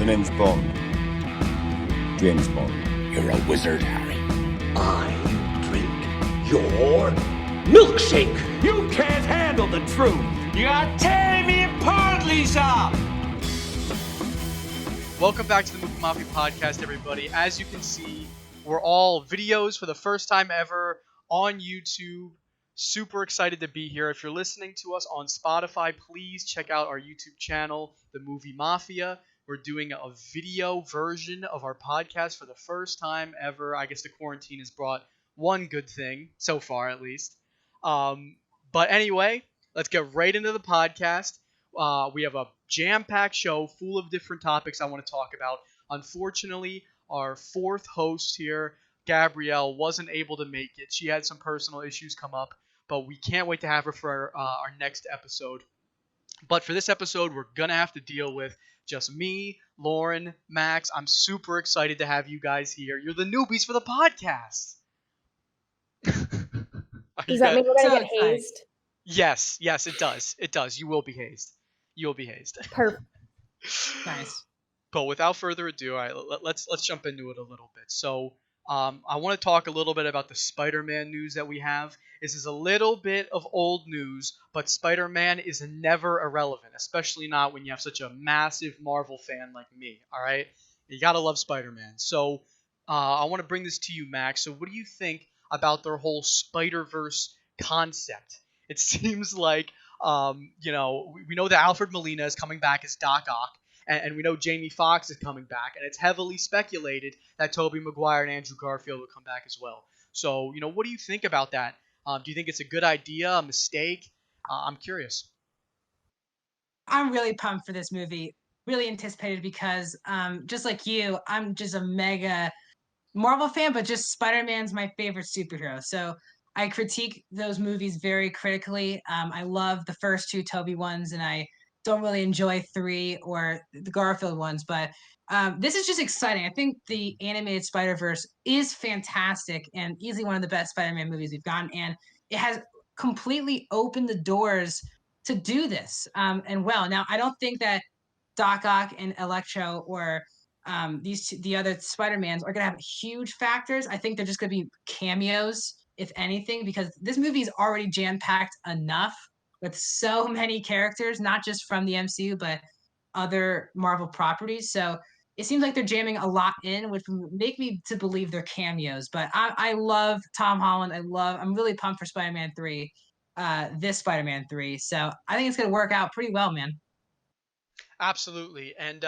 The name's Bond. James Bond. You're a wizard, Harry. I drink your milkshake. You can't handle the truth. You are tearing me apart, Lisa! Welcome back to the Movie Mafia Podcast, everybody. As you can see, we're all videos for the first time ever on YouTube. Super excited to be here. If you're listening to us on Spotify, please check out our YouTube channel, The Movie Mafia. We're doing a video version of our podcast for the first time ever. I guess the quarantine has brought one good thing, so far at least. But anyway, let's get right into the podcast. We have a jam-packed show full of different topics I want to talk about. Unfortunately, our fourth host here, Gabrielle, wasn't able to make it. She had some personal issues come up, but we can't wait to have her for our next episode. But for this episode, we're going to have to deal with just me, Lauren, Max. I'm super excited to have you guys here. You're the newbies for the podcast. Does that mean we're going to get hazed? Yes, it does. It does. You will be hazed. Perfect. Nice. But without further ado, all right, let's jump into it a little bit. So I want to talk a little bit about the Spider-Man news that we have. This is a little bit of old news, but Spider-Man is never irrelevant, especially not when you have such a massive Marvel fan like me, all right? You got to love Spider-Man. So I want to bring this to you, Max. So what do you think about their whole SpiderVerse concept? It seems like, we know that Alfred Molina is coming back as Doc Ock, and we know Jamie Foxx is coming back, and it's heavily speculated that Tobey Maguire and Andrew Garfield will come back as well. So, what do you think about that? Do you think it's a good idea, a mistake? I'm curious. I'm really pumped for this movie. Really anticipated because, just like you, I'm just a mega Marvel fan, but just Spider-Man's my favorite superhero. So I critique those movies very critically. I love the first two Tobey ones, and I don't really enjoy 3 or the Garfield ones, but this is just exciting. I think the animated Spider-Verse is fantastic and easily one of the best Spider-Man movies we've gotten, and it has completely opened the doors to do this. And well, now I don't think that Doc Ock and Electro or the other Spider-Mans are going to have huge factors. I think they're just going to be cameos, if anything, because this movie is already jam-packed enough with so many characters, not just from the MCU, but other Marvel properties. So it seems like they're jamming a lot in, which would make me to believe they're cameos. But I love Tom Holland. I'm really pumped for Spider-Man 3, this Spider-Man 3. So I think it's going to work out pretty well, man. Absolutely. And,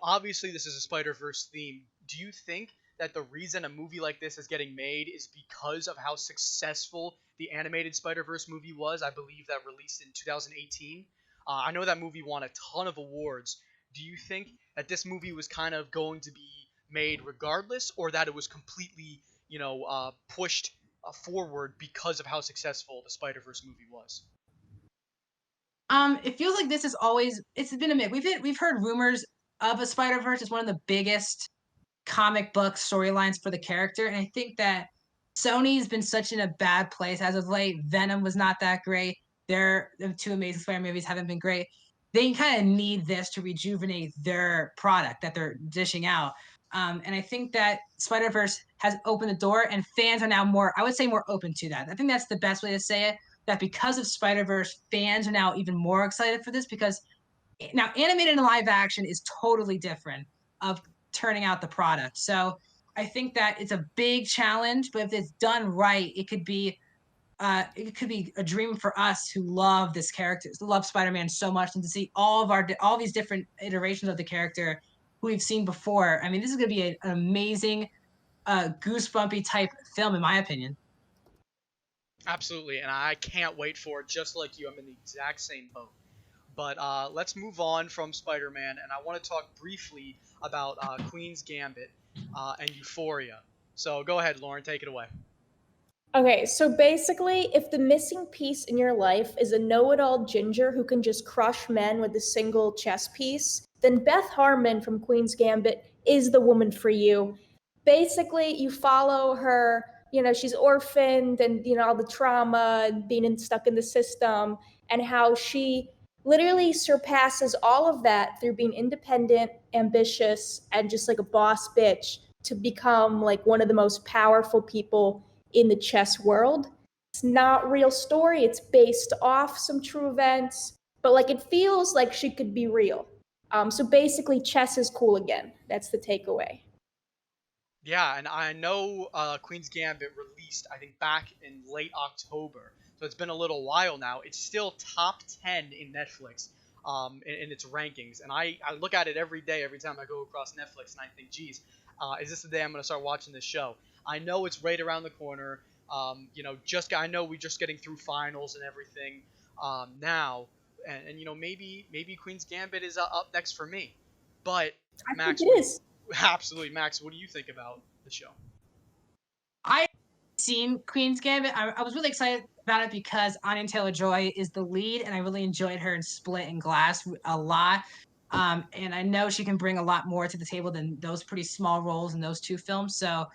obviously this is a Spider-Verse theme. Do you think that the reason a movie like this is getting made is because of how successful the animated Spider-Verse movie was? I believe that released in 2018. I know that movie won a ton of awards. Do you think that this movie was kind of going to be made regardless, or that it was completely, pushed forward because of how successful the Spider-Verse movie was? It feels like this is always, it's been a myth. We've heard rumors of a Spider-Verse. It's one of the biggest comic book storylines for the character, and I think that Sony's been such in a bad place as of late. Venom was not that great. The 2 Amazing Spider movies haven't been great. They kind of need this to rejuvenate their product that they're dishing out. And I think that Spider-Verse has opened the door, and fans are now more open to that. I think that's the best way to say it, that because of Spider-Verse, fans are now even more excited for this, because now animated and live action is totally different of turning out the product. So I think that it's a big challenge, but if it's done right, it could be a dream for us who love this character, love Spider-Man so much, and to see all these different iterations of the character who we've seen before. I mean, this is going to be an amazing, goosebumpy type film, in my opinion. Absolutely, and I can't wait for it. Just like you, I'm in the exact same boat. But let's move on from Spider-Man, and I want to talk briefly about Queen's Gambit and Euphoria. So go ahead, Lauren, take it away. Okay, so basically, if the missing piece in your life is a know-it-all ginger who can just crush men with a single chess piece, then Beth Harmon from Queen's Gambit is the woman for you. Basically, you follow her, she's orphaned and, all the trauma and being stuck in the system, and how she literally surpasses all of that through being independent, ambitious, and just like a boss bitch to become like one of the most powerful people in the chess world. It's not real story. It's based off some true events, but like it feels like she could be real. So basically, chess is cool again. That's the takeaway. Yeah, and I know Queen's Gambit released, I think, back in late October. So it's been a little while now. It's still top 10 in Netflix in its rankings. And I look at it every day, every time I go across Netflix, and I think, geez, is this the day I'm going to start watching this show? I know it's right around the corner. I know we're just getting through finals and everything now. And maybe Queen's Gambit is up next for me. But, I Max, think it is. absolutely, Max, what do you think about the show? I seen Queen's Gambit. I was really excited about it because Anya Taylor-Joy is the lead, and I really enjoyed her in Split and Glass a lot. And I know she can bring a lot more to the table than those pretty small roles in those two films. So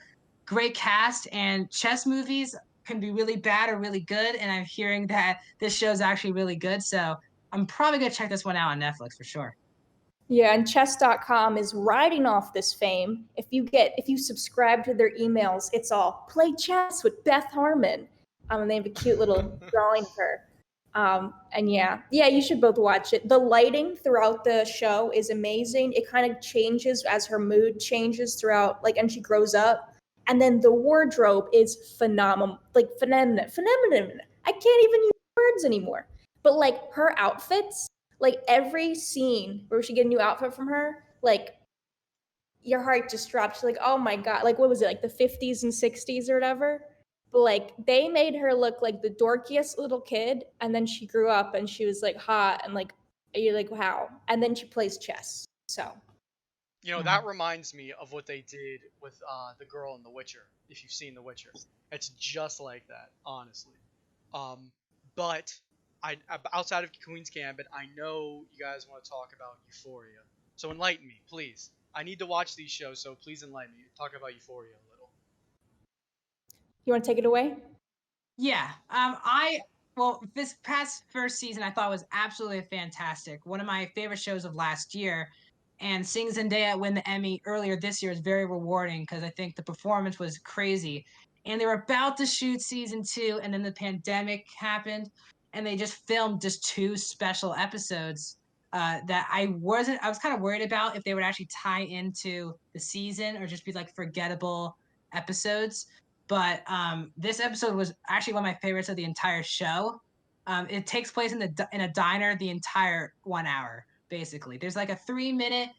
great cast, and chess movies can be really bad or really good. And I'm hearing that this show's actually really good. So I'm probably gonna check this one out on Netflix for sure. Yeah, and chess.com is riding off this fame. If you subscribe to their emails, it's all play chess with Beth Harmon. And they have a cute little drawing of her. And yeah, you should both watch it. The lighting throughout the show is amazing. It kind of changes as her mood changes throughout, like, and she grows up. And then the wardrobe is phenomenal, like phenomenal. I can't even use words anymore. But like her outfits, like every scene where she get a new outfit from her, like your heart just drops. You're like, oh my god, like what was it, like the 50s and 60s or whatever? But like they made her look like the dorkiest little kid, and then she grew up and she was like hot and like you're like wow. And then she plays chess. So That reminds me of what they did with the girl in The Witcher. If you've seen The Witcher, it's just like that, honestly. But outside of Queen's Gambit, I know you guys want to talk about Euphoria. So enlighten me, please. I need to watch these shows, so please enlighten me. Talk about Euphoria a little. you want to take it away? Yeah. This past first season I thought was absolutely fantastic. One of my favorite shows of last year. And seeing Zendaya win the Emmy earlier this year is very rewarding because I think the performance was crazy. And they were about to shoot season 2, and then the pandemic happened, and they just filmed just 2 special episodes that I was kind of worried about if they would actually tie into the season or just be like forgettable episodes. But this episode was actually one of my favorites of the entire show. It takes place in a diner the entire 1 hour. Basically, there's like a 3-minute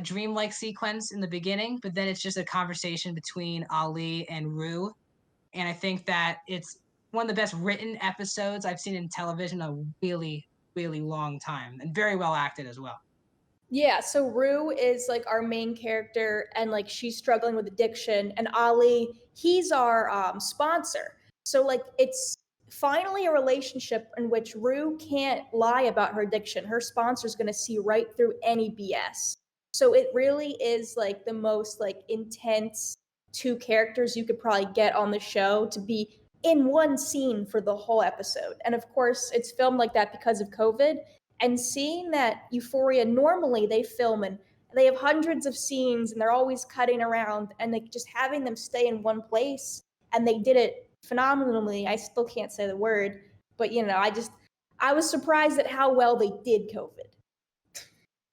dreamlike sequence in the beginning, but then it's just a conversation between Ali and Rue. And I think that it's one of the best written episodes I've seen in television in a really, really long time, and very well acted as well. Yeah, so Rue is like our main character, and like she's struggling with addiction, and Ali, he's our sponsor. So like it's finally a relationship in which Rue can't lie about her addiction. Her sponsor's gonna see right through any BS. So it really is like the most like intense 2 characters you could probably get on the show to be in one scene for the whole episode. And of course, it's filmed like that because of COVID. And seeing that Euphoria, normally they film and they have hundreds of scenes and they're always cutting around, and like just having them stay in one place, and they did it phenomenally. I still can't say the word, but I was surprised at how well they did COVID.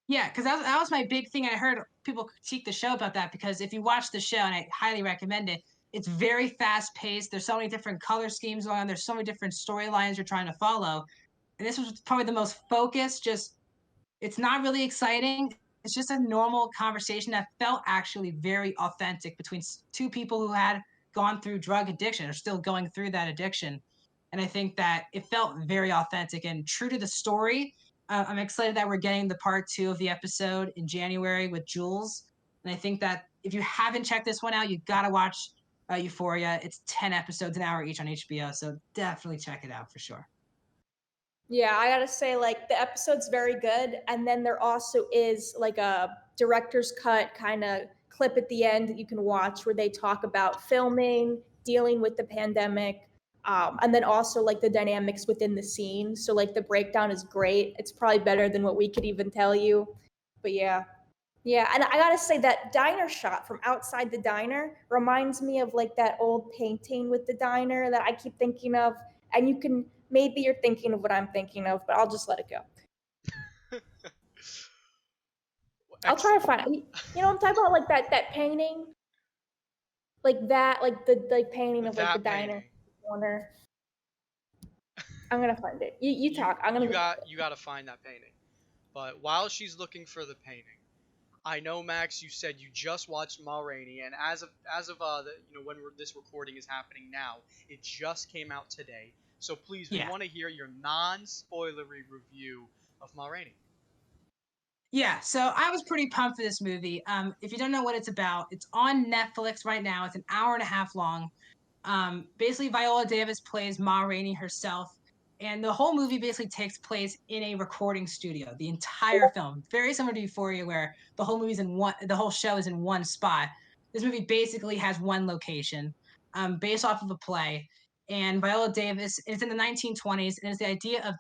Yeah, because that was my big thing. I heard people critique the show about that because if you watch the show, and I highly recommend it, it's very fast paced. There's so many different color schemes going on. There's so many different storylines you're trying to follow. And this was probably the most focused. It's not really exciting. It's just a normal conversation that felt actually very authentic between 2 people who had gone through drug addiction or still going through that addiction. And I think that it felt very authentic and true to the story. I'm excited that we're getting the part 2 of the episode in January with Jules. And I think that if you haven't checked this one out, you got to watch Euphoria. It's 10 episodes an hour each on HBO. So definitely check it out for sure. Yeah, I gotta say, like, the episode's very good. And then there also is like a director's cut kind of clip at the end that you can watch where they talk about filming, dealing with the pandemic. And then also like the dynamics within the scene. So like the breakdown is great. It's probably better than what we could even tell you. But yeah. Yeah, and I gotta say that diner shot from outside the diner reminds me of like that old painting with the diner that I keep thinking of. And maybe you're thinking of what I'm thinking of, but I'll just let it go. I'll try to find it. You know, I'm talking about like that painting, like that, like the painting of like the diner corner. I'm gonna find it. You talk. I'm gonna. You got to find that painting. But while she's looking for the painting, I know, Max, you said you just watched Ma Rainey, and as of when this recording is happening now, it just came out today. So please, we want to hear your non-spoilery review of Ma Rainey. Yeah, so I was pretty pumped for this movie. If you don't know what it's about, it's on Netflix right now. It's an hour and a half long. Basically, Viola Davis plays Ma Rainey herself, and the whole movie basically takes place in a recording studio. The entire film, very similar to Euphoria, where the whole show is in one spot. This movie basically has one location, based off of a play. And Viola Davis, it's in the 1920s, and it's the idea of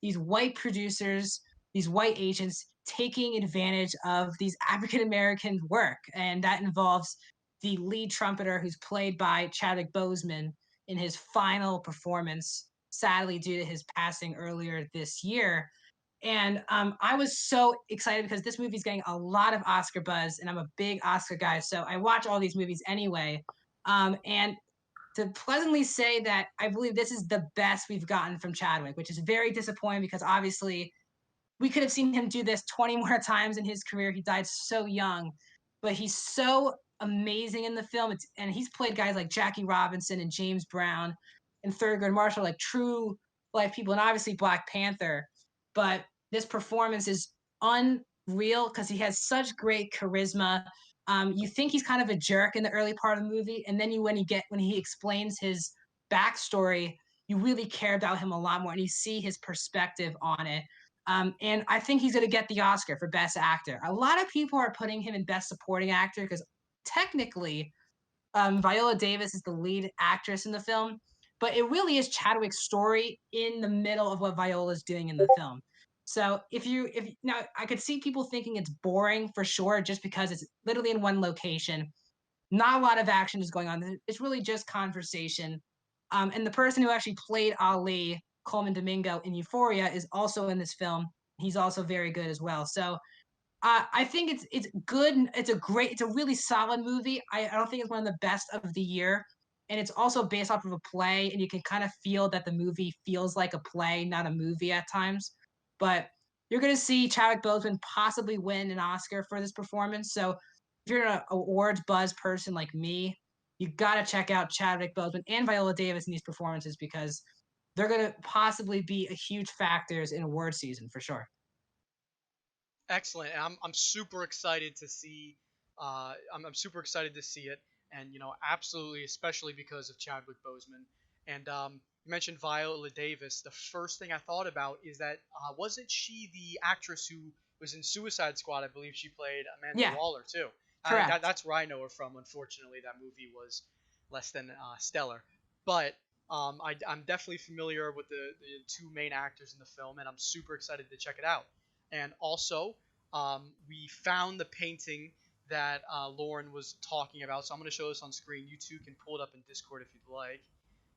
these white producers, these white agents taking advantage of these African American work, and that involves the lead trumpeter, who's played by Chadwick Boseman in his final performance, sadly due to his passing earlier this year. And I was so excited because this movie's getting a lot of Oscar buzz, and I'm a big Oscar guy, so I watch all these movies anyway. And to pleasantly say that I believe this is the best we've gotten from Chadwick, which is very disappointing because obviously we could have seen him do this 20 more times in his career. He died so young, but he's so amazing in the film. And he's played guys like Jackie Robinson and James Brown and Thurgood Marshall, like true life people, and obviously Black Panther. But this performance is unreal because he has such great charisma. You think he's kind of a jerk in the early part of the movie, and then when he explains his backstory, you really care about him a lot more, and you see his perspective on it. And I think he's going to get the Oscar for Best Actor. A lot of people are putting him in Best Supporting Actor because technically Viola Davis is the lead actress in the film, but it really is Chadwick's story in the middle of what Viola's doing in the film. So if now I could see people thinking it's boring for sure, just because it's literally in one location. Not a lot of action is going on. It's really just conversation. And the person who actually played Ali, Coleman Domingo, in Euphoria, is also in this film. He's also very good as well. So I think it's good. It's a really solid movie. I don't think it's one of the best of the year. And it's also based off of a play, and you can kind of feel that the movie feels like a play, not a movie at times. But you're going to see Chadwick Boseman possibly win an Oscar for this performance. So if you're an awards buzz person like me, you got to check out Chadwick Boseman and Viola Davis in these performances because they're going to possibly be a huge factors in award season for sure. Excellent. And I'm super excited to see. I'm super excited to see it, and absolutely, especially because of Chadwick Boseman. And you mentioned Viola Davis. The first thing I thought about is that wasn't she the actress who was in Suicide Squad? I believe she played Amanda Waller too. Correct. That's where I know her from. Unfortunately, that movie was less than stellar. But I'm definitely familiar with the two main actors in the film, and I'm super excited to check it out. And also, we found the painting that Lauren was talking about. So I'm going to show this on screen. You two can pull it up in Discord if you'd like.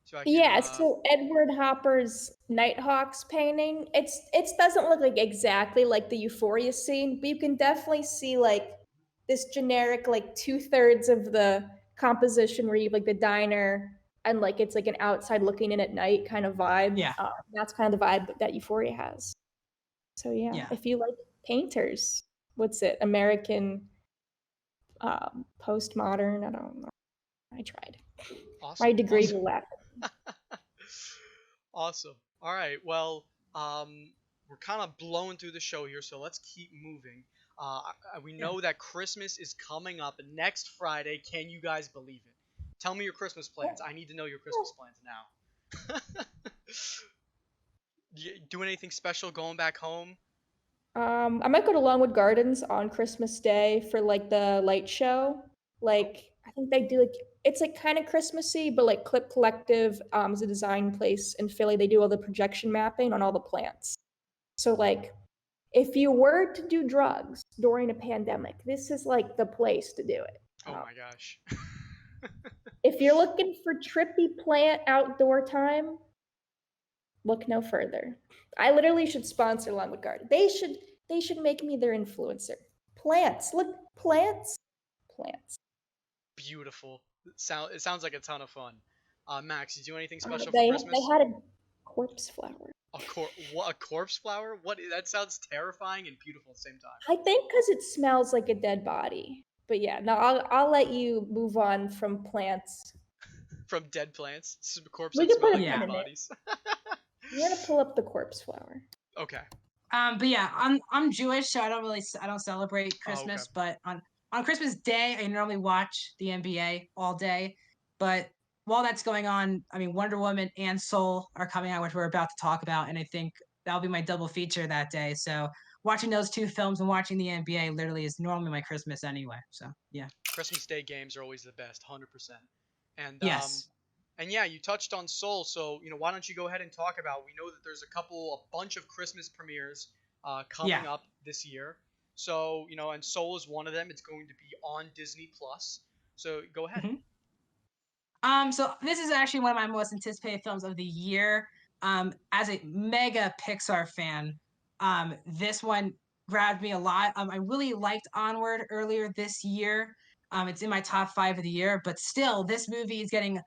So Edward Hopper's Nighthawks painting, it doesn't look like exactly like the Euphoria scene, but you can definitely see like this generic like 2/3 of the composition where you have like the diner and like it's like an outside looking in at night kind of vibe. Yeah. That's kind of the vibe that Euphoria has. So yeah, if you like painters, what's it? American postmodern. I don't know. I tried. Awesome. My degree will laugh. Awesome. All right. Well, we're kind of blowing through the show here, so let's keep moving. We know that Christmas is coming up next Friday. Can you guys believe it? Tell me your Christmas plans. I need to know your Christmas plans now. Doing anything special going back home? I might go to Longwood Gardens on Christmas Day for like the light show. Like I think they do like it's like kind of Christmassy, but like Clip Collective is a design place in Philly. They do all the projection mapping on all the plants. So like, if you were to do drugs during a pandemic, this is like the place to do it. Oh my gosh. If you're looking for trippy plant outdoor time, look no further. I literally should sponsor Longwood Garden. They should make me their influencer. Plants. Look, plants. Plants. Beautiful. It sounds like a ton of fun. Max, you do anything special They for Christmas? had a corpse flower. A corpse flower? What? That sounds terrifying and beautiful at the same time. I think because it smells like a dead body. But yeah, no, I'll let you move on from plants. From dead plants? Corpses We that can smell put like a dead pin in it. bodies. You're gonna pull up the corpse flower. Okay. But yeah, I'm Jewish, so I don't celebrate Christmas. okay. But on Christmas Day, I normally watch the NBA all day. But while that's going on, I mean, Wonder Woman and Soul are coming out, which we're about to talk about, and I think that'll be my double feature that day. So watching those two films and watching the NBA literally is normally my Christmas anyway. So yeah. Christmas Day games are always the best, 100%. And Yes. and yeah, you touched on Soul, so why don't you go ahead and talk about? We know that there's a bunch of Christmas premieres coming up this year. So and Soul is one of them. It's going to be on Disney Plus. So go ahead. So this is actually one of my most anticipated films of the year. As a mega Pixar fan, this one grabbed me a lot. I really liked Onward earlier this year. It's in my top 5 of the year, but still, this movie is getting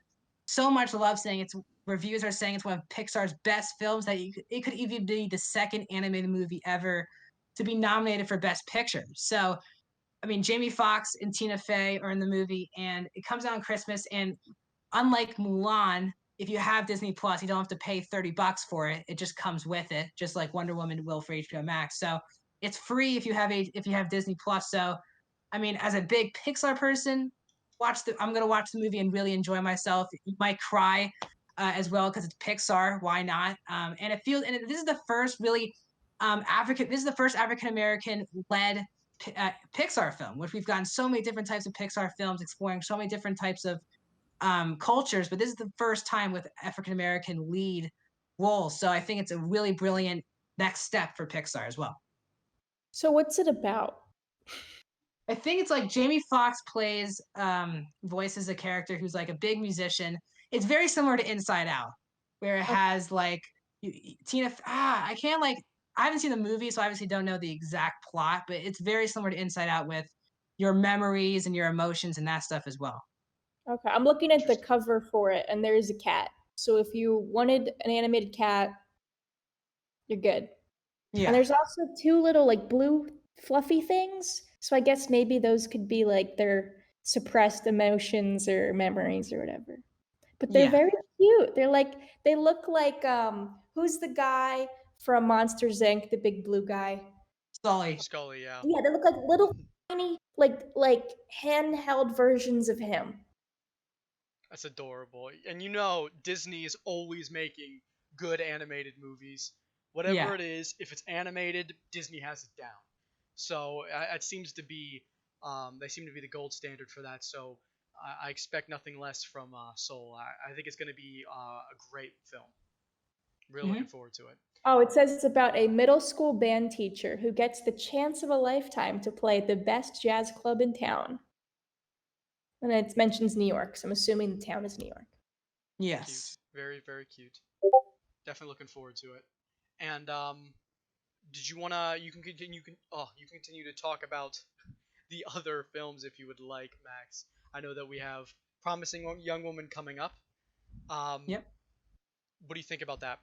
so much love. Reviews are saying it's one of Pixar's best films. It could even be the second animated movie ever to be nominated for Best Picture. So, I mean, Jamie Foxx and Tina Fey are in the movie, and it comes out on Christmas. And unlike Mulan, if you have Disney Plus, you don't have to pay $30 for it. It just comes with it, just like Wonder Woman will for HBO Max. So it's free if you have Disney Plus. So, I mean, as a big Pixar person, I'm gonna watch the movie and really enjoy myself. You might cry as well because it's Pixar. Why not? This is the first really African American led Pixar film, which we've gotten so many different types of Pixar films exploring so many different types of cultures, but this is the first time with African American lead roles. So I think it's a really brilliant next step for Pixar as well. So what's it about? I think it's like Jamie Foxx voices a character who's like a big musician. It's very similar to Inside Out, where it has like I haven't seen the movie, so I obviously don't know the exact plot, but it's very similar to Inside Out with your memories and your emotions and that stuff as well. Okay, I'm looking at the cover for it, and there's a cat. So if you wanted an animated cat, you're good. Yeah. And there's also 2 little like blue fluffy things. So I guess maybe those could be like their suppressed emotions or memories or whatever. But they're very cute. They look like who's the guy from Monsters Inc., the big blue guy? Sully, yeah. Yeah, they look like little tiny like handheld versions of him. That's adorable. And Disney is always making good animated movies. Whatever it is, if it's animated, Disney has it down. So it seems to be, they seem to be the gold standard for that. So I expect nothing less from Soul. I think it's going to be a great film. Really looking forward to it. Oh, it says it's about a middle school band teacher who gets the chance of a lifetime to play at the best jazz club in town. And it mentions New York, so I'm assuming the town is New York. Yes. Cute. Very, very cute. Definitely looking forward to it. And did you wanna? You can continue to talk about the other films if you would like, Max. I know that we have Promising Young Woman coming up. Yep. What do you think about that?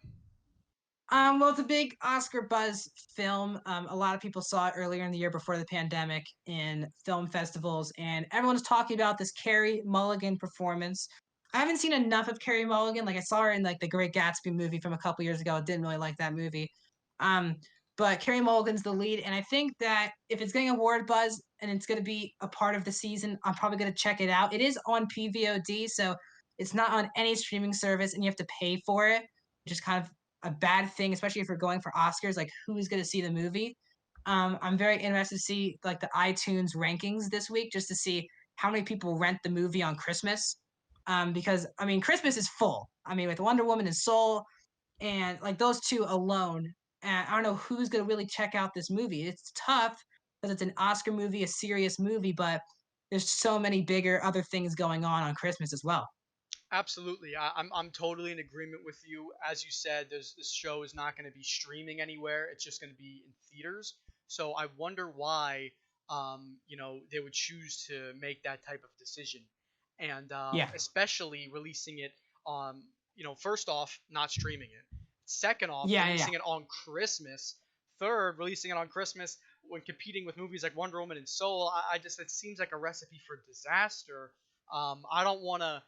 Well, it's a big Oscar buzz film. A lot of people saw it earlier in the year before the pandemic in film festivals, and everyone's talking about this Carey Mulligan performance. I haven't seen enough of Carey Mulligan. Like I saw her in like the Great Gatsby movie from a couple years ago. I didn't really like that movie. But Carey Mulligan's the lead, and I think that if it's getting award buzz and it's going to be a part of the season, I'm probably going to check it out. It is on PVOD, so it's not on any streaming service, and you have to pay for it, which is kind of a bad thing, especially if you're going for Oscars. Like, who's going to see the movie? I'm very interested to see like the iTunes rankings this week, just to see how many people rent the movie on Christmas. because I mean Christmas is full. I mean with Wonder Woman and Soul, and like those two alone, and I don't know who's gonna really check out this movie. It's tough because it's an Oscar movie, a serious movie, but there's so many bigger other things going on Christmas as well. Absolutely, I'm totally in agreement with you. As you said, this show is not going to be streaming anywhere. It's just going to be in theaters. So I wonder why, they would choose to make that type of decision, and Yeah, especially releasing it on, first off, not streaming it. Second off, yeah. releasing it on Christmas. Third, releasing it on Christmas when competing with movies like Wonder Woman and Soul. I just it seems like a recipe for disaster. I don't want to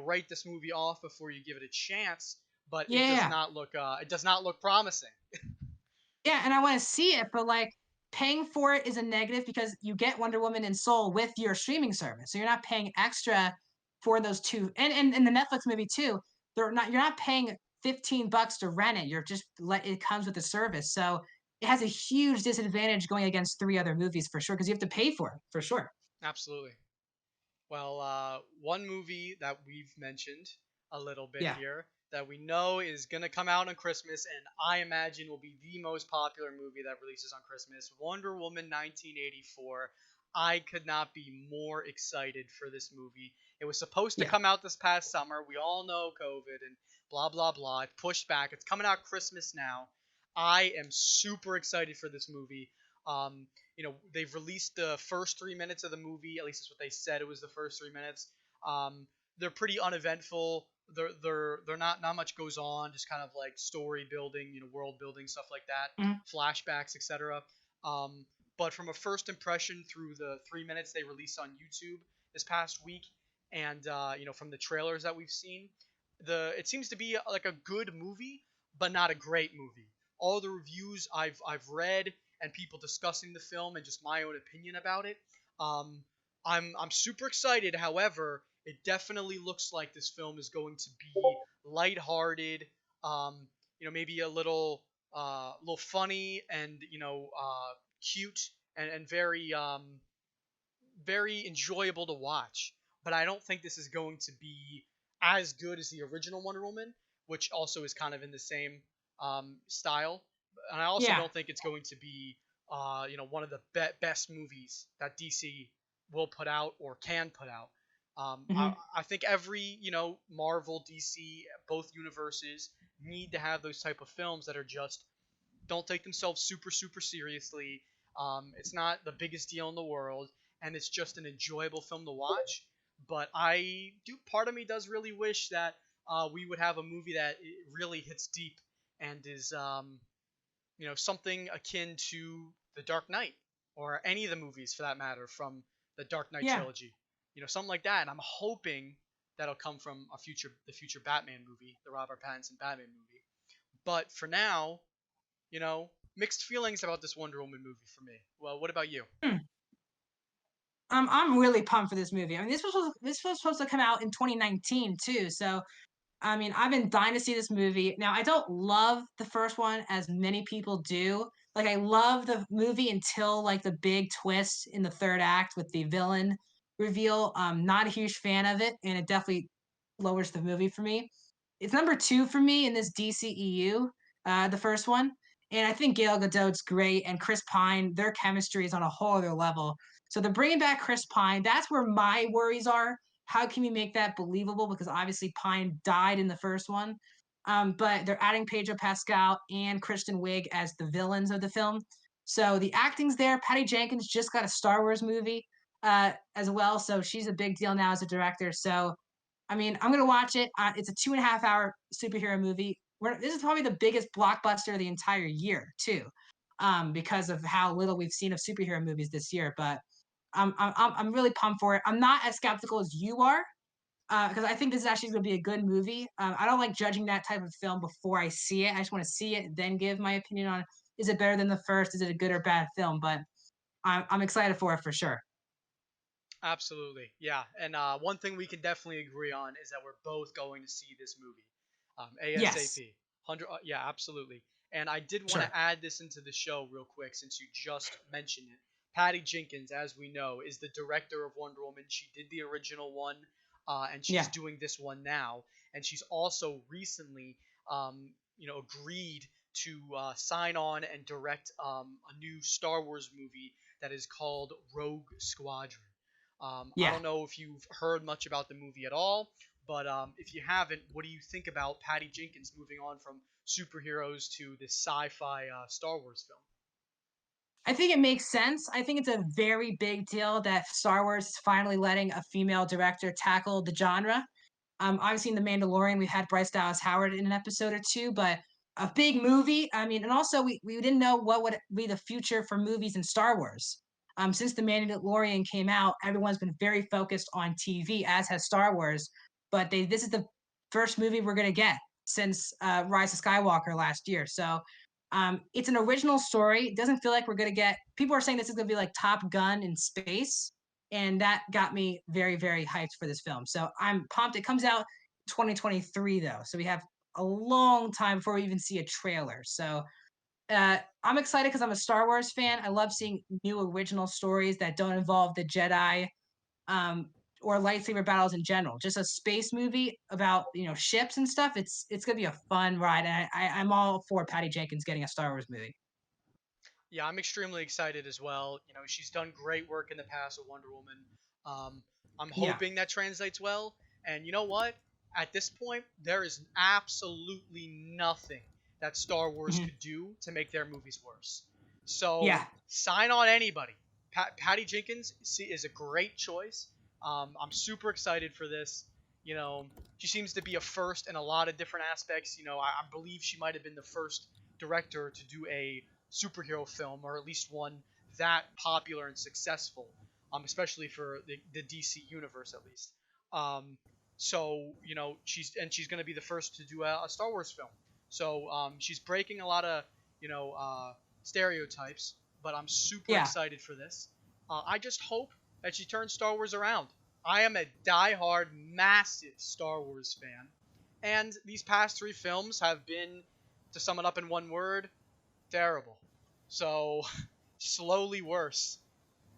write this movie off before you give it a chance, but Yeah. it does not look promising. Yeah, and I want to see it, but like paying for it is a negative because you get Wonder Woman and Soul with your streaming service. So you're not paying extra for those two. And the Netflix movie too. You're not paying $15 to rent it. You're just it comes with the service. So it has a huge disadvantage going against three other movies for sure because you have to pay for it for sure. Absolutely. Well, one movie that we've mentioned a little bit Yeah. here that we know is going to come out on Christmas, and I imagine will be the most popular movie that releases on Christmas, Wonder Woman 1984. I could not be more excited for this movie. It was supposed to Yeah. come out this past summer. We all know COVID and blah, blah, blah. It pushed back. It's coming out Christmas now. I am super excited for this movie. Um, they've released the first 3 minutes of the movie. At least that's what they said. It was the first 3 minutes. They're pretty uneventful. They're not much goes on. Just kind of like story building, world building, stuff like that, Mhm. flashbacks, etc. But from a first impression through the 3 minutes they released on YouTube this past week, and from the trailers that we've seen, it seems to be like a good movie, but not a great movie. All the reviews I've read and people discussing the film and just my own opinion about it. I'm super excited. However, it definitely looks like this film is going to be lighthearted, maybe a little funny and cute and very enjoyable to watch. But I don't think this is going to be as good as the original Wonder Woman, which also is kind of in the same style. And I also Yeah. don't think it's going to be, one of the best movies that DC will put out or can put out. Mhm. I think every, Marvel, DC, both universes need to have those type of films that are just don't take themselves super, super seriously. It's not the biggest deal in the world, and it's just an enjoyable film to watch. But part of me does really wish that we would have a movie that really hits deep and is, something akin to The Dark Knight or any of the movies for that matter from the Dark Knight Yeah. trilogy. Something like that. And I'm hoping that'll come from the future Batman movie, the Robert Pattinson Batman movie. But for now, mixed feelings about this Wonder Woman movie for me. Well, what about you? I'm really pumped for this movie. I mean, this was supposed to come out in 2019 too. So, I mean, I've been dying to see this movie. Now, I don't love the first one as many people do. Like, I love the movie until like the big twist in the third act with the villain reveal. I'm not a huge fan of it, and it definitely lowers the movie for me. It's number two for me in this DCEU, the first one. And I think Gal Gadot's great, and Chris Pine, their chemistry is on a whole other level. So they're bringing back Chris Pine. That's where my worries are. How can we make that believable? Because obviously Pine died in the first one. But they're adding Pedro Pascal and Kristen Wiig as the villains of the film. So the acting's there. Patty Jenkins just got a Star Wars movie as well. So she's a big deal now as a director. So I mean, I'm gonna watch it. It's a 2.5 hour superhero movie. This is probably the biggest blockbuster of the entire year too, because of how little we've seen of superhero movies this year. But I'm really pumped for it. I'm not as skeptical as you are, because I think this is actually going to be a good movie. I don't like judging that type of film before I see it. I just want to see it, then give my opinion on is it better than the first? Is it a good or bad film? But I'm excited for it for sure. Absolutely, yeah. And one thing we can definitely agree on is that we're both going to see this movie, Yes, ASAP. Yeah, absolutely. And I did want sure. to add this into the show real quick since you just mentioned it. Patty Jenkins, as we know, is the director of Wonder Woman. She did the original one. and she's Yeah. doing this one now. And she's also recently, agreed to sign on and direct a new Star Wars movie that is called Rogue Squadron. I Yeah. don't know if you've heard much about the movie at all, but if you haven't, what do you think about Patty Jenkins moving on from superheroes to this sci-fi Star Wars film? I think it makes sense. I think it's a very big deal that Star Wars is finally letting a female director tackle the genre. Obviously, in The Mandalorian, we've had Bryce Dallas Howard in an episode or two, but a big movie. I mean, and also we didn't know what would be the future for movies in Star Wars. Since The Mandalorian came out, everyone's been very focused on TV, as has Star Wars. But this is the first movie we're gonna get since Rise of Skywalker last year. So it's an original story. It doesn't feel like we're gonna get. People are saying this is gonna be like Top Gun in space, and that got me very, very hyped for this film. So I'm pumped. It comes out 2023 though, so we have a long time before we even see a trailer. So I'm excited because I'm a Star Wars fan. I love seeing new original stories that don't involve the Jedi um, or lightsaber battles in general. Just a space movie about ships and stuff. It's gonna be a fun ride, and I'm all for Patty Jenkins getting a Star Wars movie. Yeah, I'm extremely excited as well. She's done great work in the past with Wonder Woman. I'm Yeah. hoping that translates well. And you know what? At this point, there is absolutely nothing that Star Wars could do to make their movies worse. So Yeah. sign on anybody. Patty Jenkins is a great choice. I'm super excited for this. She seems to be a first in a lot of different aspects. I believe she might have been the first director to do a superhero film, or at least one that popular and successful, especially for the DC universe at least. So she's going to be the first to do a Star Wars film. So she's breaking a lot of stereotypes, but I'm super excited for this. I just hope that she turns Star Wars around. I am a diehard, massive Star Wars fan, and these past 3 films have been, to sum it up in one word, terrible. So, slowly worse.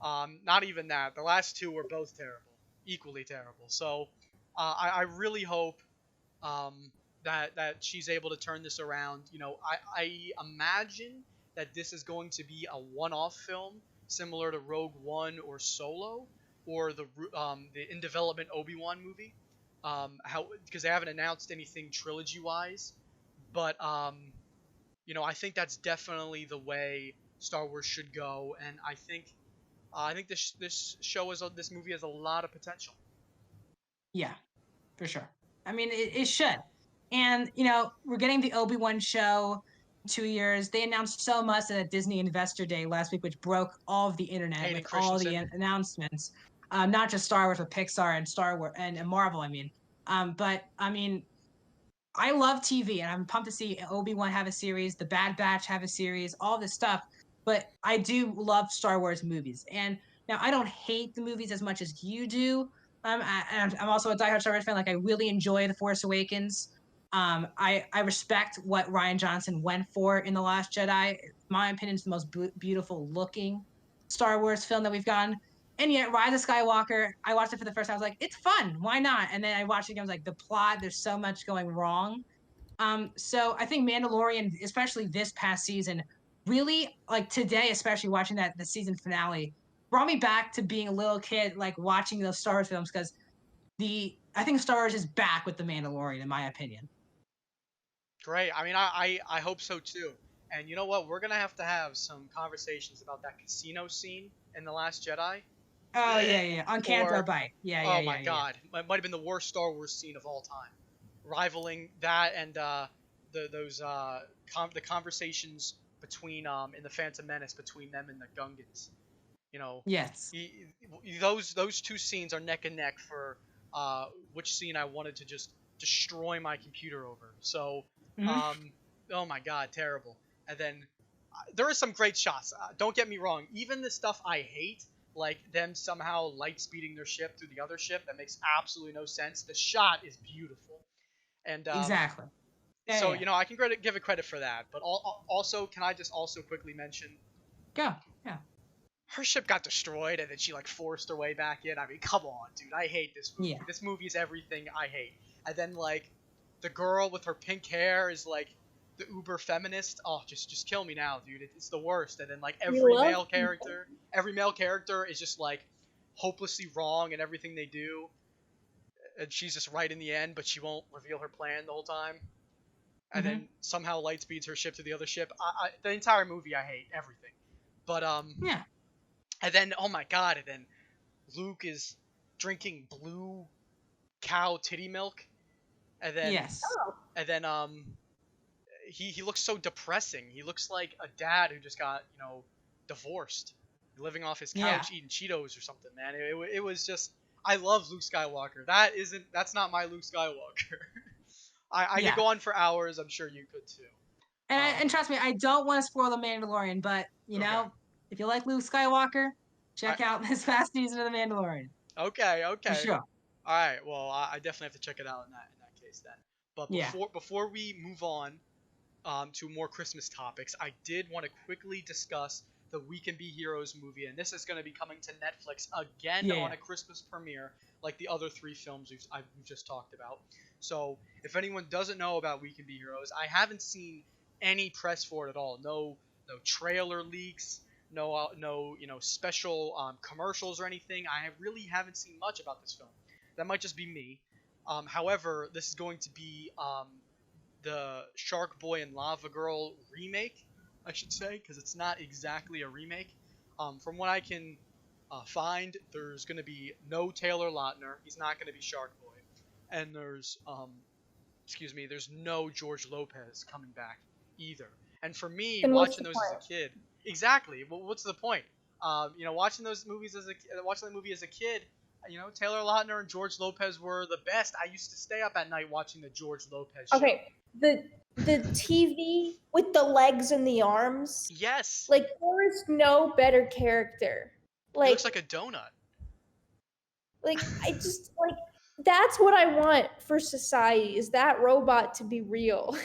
Not even that. The last 2 were both terrible, equally terrible. So, I really hope that she's able to turn this around. I imagine that this is going to be a one-off film, similar to Rogue One or Solo, or the in development Obi-Wan movie. Because they haven't announced anything trilogy-wise, but I think that's definitely the way Star Wars should go, and I think this this movie has a lot of potential. Yeah, for sure. I mean, it should. And we're getting the Obi-Wan show in 2 years. They announced so much at Disney Investor Day last week, which broke all of the internet Hayden with all the Christensen. announcements. Not just Star Wars, but Pixar and Star Wars and Marvel. I mean, but I mean, I love TV, and I'm pumped to see Obi-Wan have a series, The Bad Batch have a series, all this stuff. But I do love Star Wars movies, and now I don't hate the movies as much as you do. I'm also a diehard Star Wars fan. Like, I really enjoy The Force Awakens. I respect what Rian Johnson went for in The Last Jedi. In my opinion, it's the most beautiful looking Star Wars film that we've gotten. And yet, Rise of Skywalker, I watched it for the first time. I was like, it's fun. Why not? And then I watched it again. I was like, the plot, there's so much going wrong. So I think Mandalorian, especially this past season, really, like today, especially watching the season finale, brought me back to being a little kid, like watching those Star Wars films, because I think Star Wars is back with The Mandalorian, in my opinion. Great. I mean, I hope so too. And you know what? We're gonna have to have some conversations about that casino scene in The Last Jedi. Oh yeah. On Canto Bight. Yeah. Oh my God, it might have been the worst Star Wars scene of all time, rivaling that and the conversations between in the Phantom Menace between them and the Gungans. Yes. Those 2 scenes are neck and neck for which scene I wanted to just destroy my computer over. So, oh my God, terrible. And then there are some great shots. Don't get me wrong. Even the stuff I hate, like them somehow light speeding their ship through the other ship, that makes absolutely no sense. The shot is beautiful. And Exactly. So I can give it credit for that. But also, can I just also quickly mention? Go. Yeah. her ship got destroyed and then she like forced her way back in. I mean, come on, dude. I hate this movie. Yeah. This movie is everything I hate. And then like the girl with her pink hair is like the uber feminist. Oh, just kill me now, dude. It's the worst. And then like every male character is just like hopelessly wrong in everything they do. And she's just right in the end, but she won't reveal her plan the whole time. And then somehow Lightspeed's her ship to the other ship. The entire movie I hate, everything. But Yeah. and then oh my god, and then Luke is drinking blue cow titty milk. And then Yes. and then he looks so depressing. He looks like a dad who just got, divorced, living off his couch eating Cheetos or something, man. It was just, I love Luke Skywalker. That's not my Luke Skywalker. I could go on for hours. I'm sure you could too. And trust me, I don't want to spoil The Mandalorian, but you know, if you like Luke Skywalker, check out this past season of The Mandalorian. Okay. For sure. All right. Well, I definitely have to check it out in that case then. But before we move on to more Christmas topics, I did want to quickly discuss the We Can Be Heroes movie, and this is going to be coming to Netflix again on a Christmas premiere, like the other 3 films we've just talked about. So if anyone doesn't know about We Can Be Heroes, I haven't seen any press for it at all. No trailer leaks, no special commercials or anything. I really haven't seen much about this film. That might just be me. However, this is going to be the Shark Boy and Lava Girl remake, I should say, because it's not exactly a remake. From what I can find, there's going to be no Taylor Lautner. He's not going to be Shark Boy. And there's no George Lopez coming back either. And for me, watching those as a kid, exactly. Well, what's the point? Watching the movie as a kid, Taylor Lautner and George Lopez were the best. I used to stay up at night watching the George Lopez show. Okay, the TV with the legs and the arms. Yes. Like, there is no better character. Like, it looks like a donut. Like, I just, like, that's what I want for society, is that robot to be real.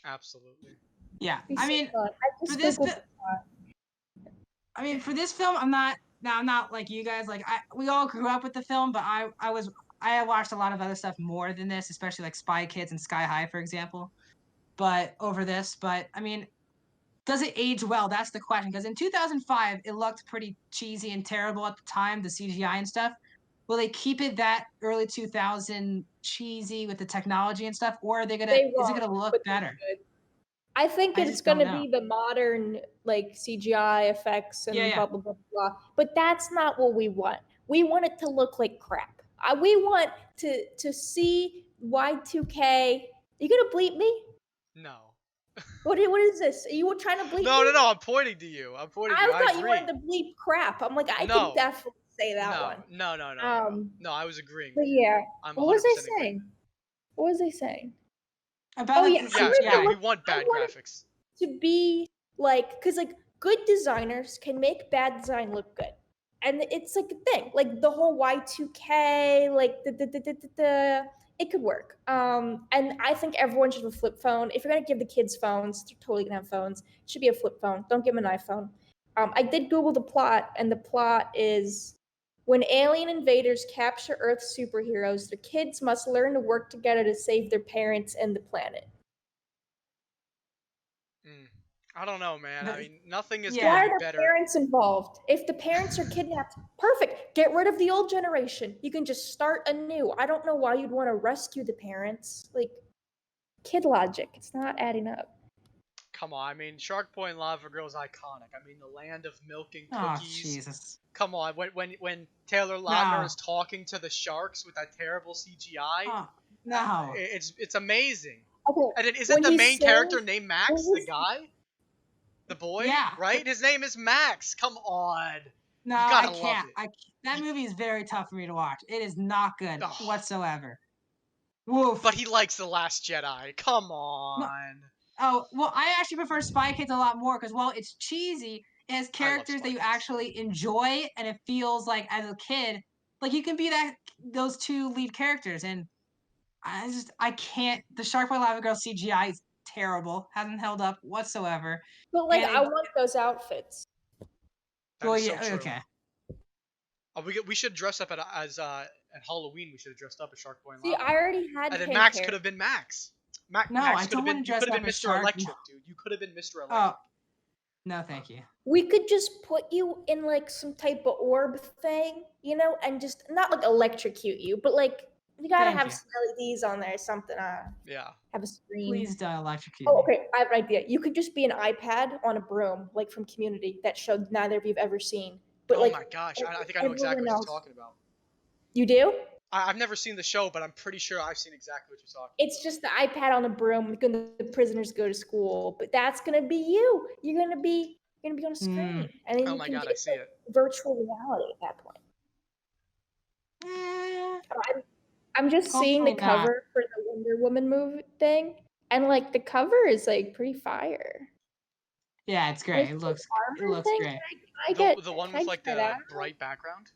Absolutely. Yeah. I mean, for this film, I'm not like you guys. Like, we all grew up with the film, but I watched a lot of other stuff more than this, especially like Spy Kids and Sky High, for example. But I mean, does it age well? That's the question. Because in 2005, it looked pretty cheesy and terrible at the time, the CGI and stuff. Will they keep it that early 2000 cheesy with the technology and stuff, or is it gonna look better? I think it's going to be the modern, like, CGI effects and blah, blah, blah, blah. But that's not what we want. We want it to look like crap. We want to see Y2K. You going to bleep me? No. What is this? Are you trying to bleep me? No, I'm pointing to you. I thought you wanted to bleep crap. I'm like, I can definitely say that one. No. No, I was agreeing. But yeah. What was I saying? What was I saying? About we want bad graphics. To be like, because like good designers can make bad design look good, and it's like a thing. Like the whole Y2K, like it could work. And I think everyone should have a flip phone. If you're gonna give the kids phones, they're totally gonna have phones. It should be a flip phone. Don't give them an iPhone. I did Google the plot, and the plot is: when alien invaders capture Earth's superheroes, their kids must learn to work together to save their parents and the planet. I don't know, man. I mean, nothing is Why going to are be the better. parents involved? If the parents are kidnapped, perfect. Get rid of the old generation. You can just start anew. I don't know why you'd want to rescue the parents. Like, kid logic. It's not adding up. Come on, I mean, Shark Boy and Lava Girl is iconic. I mean, the land of milk and Oh, cookies. Jesus. Come on, when Taylor Lautner is talking to the sharks with that terrible CGI, No. It's amazing. Okay. And isn't the main character named Max the guy? The boy? Yeah. Right? His name is Max. Come on. No, You I gotta can't. love That movie is very tough for me to watch. It is not good Oh. whatsoever. Woof. But he likes The Last Jedi. Come on. Oh, well, I actually prefer Spy Kids a lot more because, while it's cheesy, it has characters Spy that you Kids. actually enjoy, and it feels like, as a kid, like you can be those 2 lead characters, and I can't. The Shark Boy Lava Girl CGI is terrible. Hasn't held up whatsoever. But like, And I want those outfits. That Well, is yeah, so true. okay. We should dress up at Halloween. We should have dressed up as Shark Boy and See, Lava. I already had And then pink Max hair. could have been Max. No, Max I could don't have been. want to You dress could have up been as Mr. Shark. Electric, dude. You could have been Mr. Electric. Oh, no, thank you. We could just put you in like some type of orb thing, you know, and just not like electrocute you, but like we gotta Thank have you. some LEDs on there or something. Yeah. Have a screen. Please don't electrocute Oh, me. okay. I have an idea. You could just be an iPad on a broom, like from Community, that showed neither of you've ever seen. But Oh like, my gosh, I think I know exactly what everyone you're else- talking about. You do? I've never seen the show, but I'm pretty sure I've seen exactly what you're talking It's just the iPad on a broom when the prisoners go to school. But that's gonna be you. You're gonna be on a screen, and then Oh you my can God, I it's see like it. virtual reality at that point. Eh, I'm just seeing the Hopefully not. cover for the Wonder Woman movie thing, and like the cover is like pretty fire. yeah, it's And great. it's It like looks armor thing. great. The one Can I with like try the that? bright background.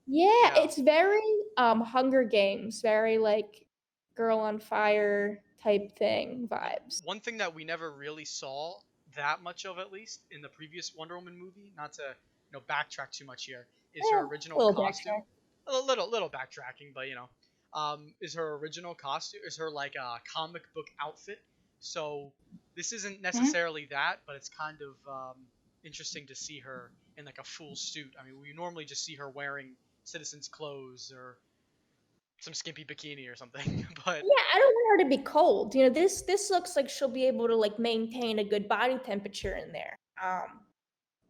Yeah, Yeah. it's very Hunger Games, very like Girl on Fire type thing vibes. One thing that we never really saw that much of, at least in the previous Wonder Woman movie, not to backtrack too much here, is her original little costume. backtrack. A little backtracking, but is her original costume, is her like comic book outfit. So this isn't necessarily that, but it's kind of interesting to see her in like a full suit. I mean, we normally just see her wearing citizens' clothes or some skimpy bikini or something. But Yeah, I don't want her to be cold. You know, this looks like she'll be able to like maintain a good body temperature in there.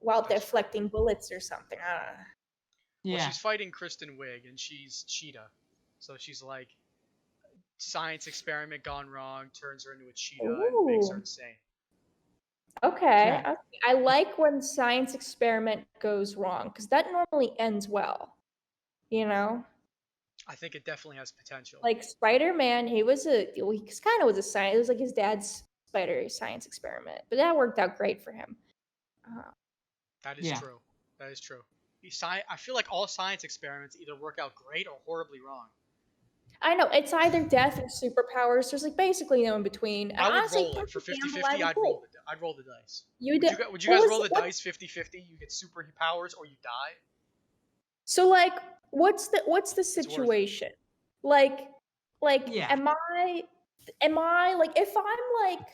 While deflecting bullets or something. I don't know. well, Yeah. she's fighting Kristen Wiig, and she's Cheetah, so she's like science experiment gone wrong, turns her into a cheetah and makes her Ooh. insane. Okay. Sure. Okay. I like when science experiment goes wrong because that normally ends well. You know, I think it definitely has potential. like Spider-Man, he kind of was a science. It was like his dad's spider science experiment, but that worked out great for him. That is Yeah. true. That is true. I feel like all science experiments either work out great or horribly wrong. I know it's either death or superpowers. There's like basically no in between. And I would honestly, roll it for Captain 50-50. Gamble, I I'd would roll too. I'd roll the dice. You Would do. you What guys was roll the- the what- dice 50-50? You get superpowers or you die. So like, what's the worth it. situation? Like, Yeah. am I like if I'm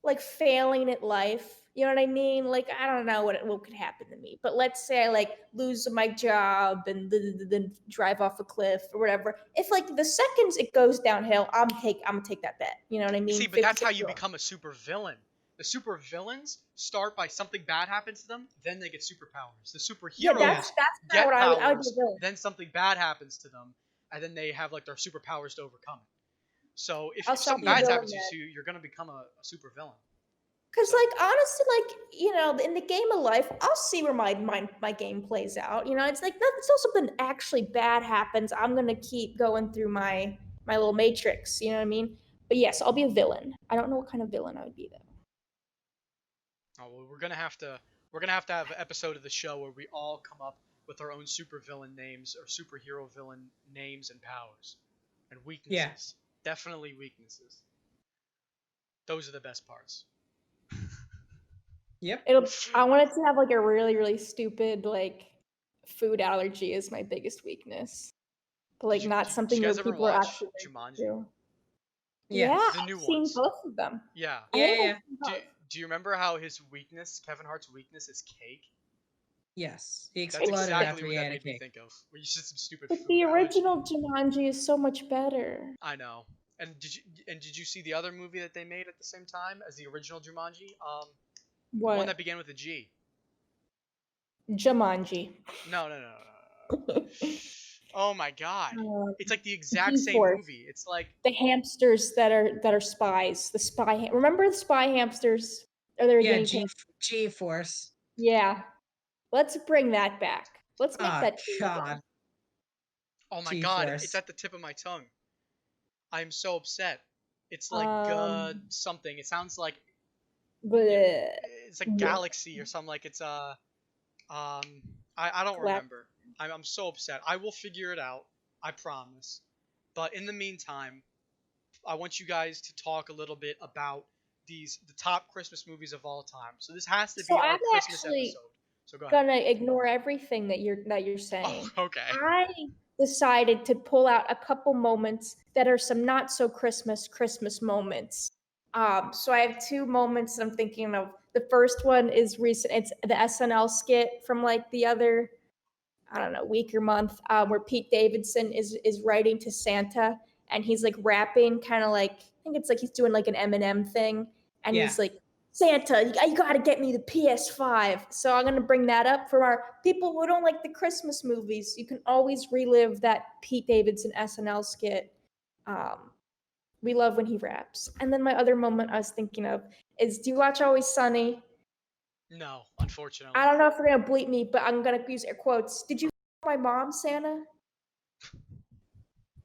like failing at life? You know what I mean? Like I don't know what could happen to me, but let's say I like lose my job and then drive off a cliff or whatever. If like the seconds it goes downhill, I'm gonna take that bet. You know what I mean? See, but that's how 50-50 you roll. become a super villain. The super villains start by something bad happens to them, then they get superpowers. The Yeah, superheroes that's get kind of what I would powers, be doing. then something bad happens to them, and then they have like their superpowers to overcome it. So if I'll something be a bad villain happens then. to you, you're gonna become a super villain. Because like honestly, like you know, in the game of life, I'll see where my game plays out. You know, it's like until something actually bad happens, I'm gonna keep going through my little matrix. You know what I mean? But yes, I'll be a villain. I don't know what kind of villain I would be though. Oh, well, we're gonna have to have an episode of the show where we all come up with our own super villain names or superhero villain names and powers and weaknesses. Definitely weaknesses. Those are the best parts. Yep. I want it to have like a really stupid like food allergy is my biggest weakness, but like not Did something you where guys ever people are watch actually Jumanji? do. Yeah. Yeah, The new I've seen ones. both of them. Yeah. I think Yeah. I've seen both. Do you remember how his weakness, Kevin Hart's weakness, is cake? Yes. He That's exploded exactly after what he that had a made me cake. think of. Where you said some stupid But food the allergy. original Jumanji is so much better. I know. And did you see the other movie that they made at the same time as the original Jumanji? The one What? that began with a G. Jumanji. No. Oh my God! It's like the exact same G-Force. movie. It's like The hamsters that are spies. The remember the spy hamsters? Are they Yeah, guinea pigs? G-Force. Yeah. Let's bring that back. Let's make Oh, that true again. God. oh my God! G-Force. It's at the tip of my tongue. I'm so upset. It's like something. It sounds like Bleh. it's like Yeah. Galaxy or something. Like it's I don't Clap. remember. I'm so upset. I will figure it out. I promise. But in the meantime, I want you guys to talk a little bit about the top Christmas movies of all time. So this has to be So our I'm Christmas actually- episode. So go ahead. gonna ignore everything that you're saying. Oh, okay. I decided to pull out a couple moments that are some not so Christmas moments. So I have two moments that I'm thinking of. The first one is recent. It's the SNL skit from like the other, I don't know, week or month, where Pete Davidson is writing to Santa, and he's like rapping, kind of like, I think it's like he's doing like an Eminem thing, and Yeah. he's like, Santa, you gotta get me the PS5. So I'm gonna bring that up for our people who don't like the Christmas movies. You can always relive that Pete Davidson SNL skit. We love when he raps. And then my other moment I was thinking of is, do you watch Always Sunny? No, unfortunately. I don't know if you're gonna bleep me, but I'm gonna use air quotes. Did you my mom, Santa?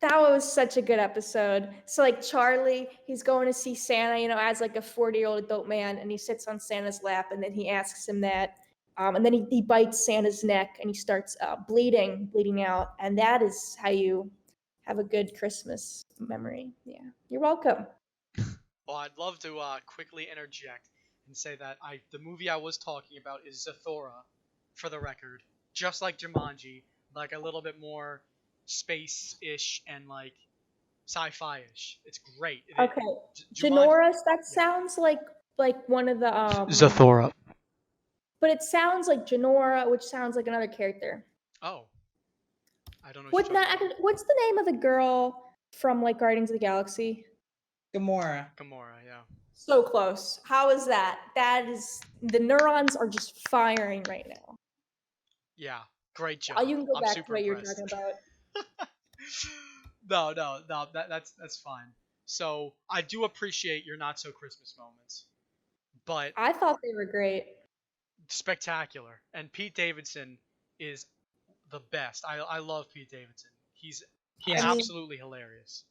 That was such a good episode. So like Charlie, he's going to see Santa, as like a 40-year-old adult man, and he sits on Santa's lap, and then he asks him that, and then he bites Santa's neck, and he starts bleeding out, and that is how you have a good Christmas memory. Yeah, you're welcome. Well, I'd love to quickly interject and say that the movie I was talking about is Zathura, for the record. Just like Jumanji, like a little bit more space-ish and like sci-fi-ish. It's great. Okay, Jumanji. Janoris, that sounds like one of the Zathura. but it sounds like Janora, which sounds like another character. Oh, I don't know. What's the name of the girl from like Guardians of the Galaxy? Gamora. Gamora, yeah. So close. How is that? That is, the neurons are just firing right now. Yeah, great job. You can go I'm back to super what you were impressed. talking about. No, that's fine. So I do appreciate your not so Christmas moments, but I thought they were great. spectacular. And Pete Davidson is the best. I love Pete Davidson. He's absolutely hilarious.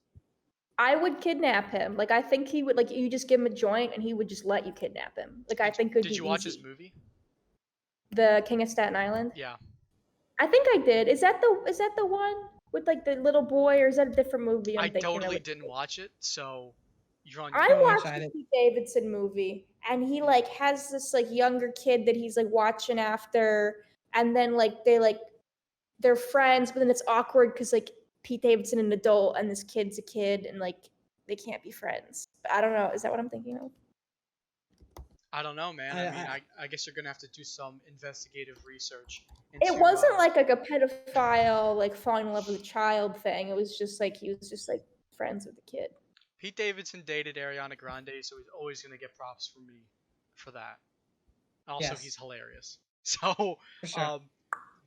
I would kidnap him. Like, I think he would, like, you just give him a joint and he would just let you kidnap him. Like, I think it would be Did you watch easy. his movie? The King of Staten Island? Yeah. I think I did. Is that the one with like the little boy, or is that a different movie? I totally didn't watch it, so you're on your I own. watched the Pete Davidson movie, and he like has this like younger kid that he's like watching after, and then like they're friends, but then it's awkward because like Pete Davidson an adult and this kid's a kid, and like they can't be friends. But I don't know. Is that what I'm thinking of? I don't know, man. I guess you're gonna have to do some investigative research. It wasn't like a pedophile like falling in love with a child thing. It was just like he was just like friends with the kid. Pete Davidson dated Ariana Grande, so he's always gonna get props from me for that. Also, he's hilarious. So, For sure.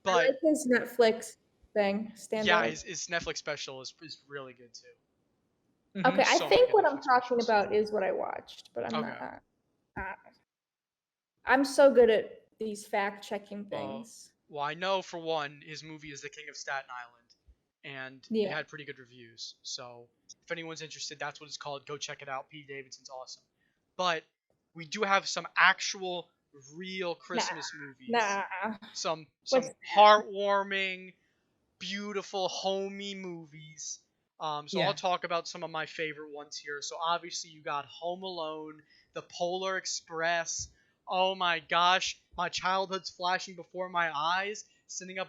but I like his Netflix thing. his Netflix special is really good too. Okay, I So think many what good I'm Netflix talking specials. about is what I watched, but I'm Okay. not. I'm so good at these fact-checking things. Well, I know for one, his movie is The King of Staten Island, and it had pretty good reviews. So if anyone's interested, that's what it's called. Go check it out. Pete Davidson's awesome. But we do have some actual, real Christmas movies. Some heartwarming, beautiful, homey movies. So I'll talk about some of my favorite ones here. So obviously you got Home Alone, The Polar Express. Oh my gosh, my childhood's flashing before my eyes. Sitting on